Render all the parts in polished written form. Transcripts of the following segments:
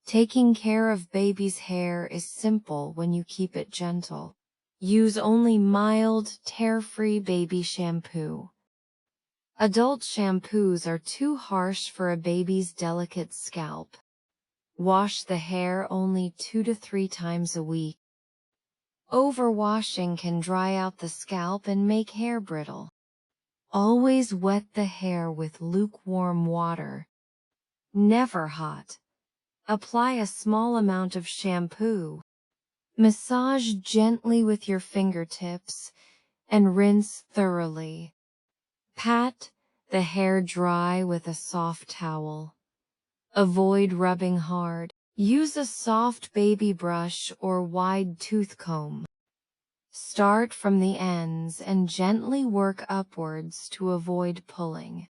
Taking care of baby's hair is simple when you keep it gentle. Use only mild, tear-free baby shampoo. Adult shampoos are too harsh for a baby's delicate scalp. Wash the hair only 2 to 3 times a week. Overwashing can dry out the scalp and make hair brittle. Always wet the hair with lukewarm water. Never hot. Apply a small amount of shampoo. Massage gently with your fingertips and rinse thoroughly. Pat the hair dry with a soft towel. Avoid rubbing hard. Use a soft baby brush or wide tooth comb. Start from the ends and gently work upwards to avoid pulling.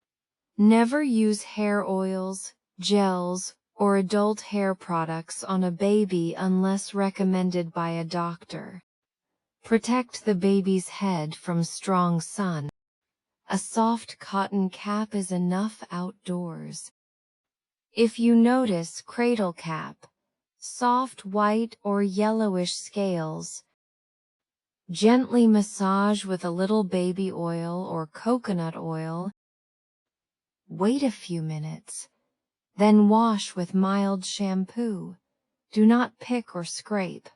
Never use hair oils, gels, or adult hair products on a baby unless recommended by a doctor. Protect the baby's head from strong sun. A soft cotton cap is enough outdoors. If you notice cradle cap, soft white or yellowish scales, gently massage with a little baby oil or coconut oil. Wait a few minutes, then wash with mild shampoo. Do not pick or scrape.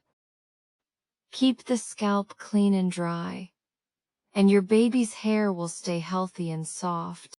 Keep the scalp clean and dry, and your baby's hair will stay healthy and soft.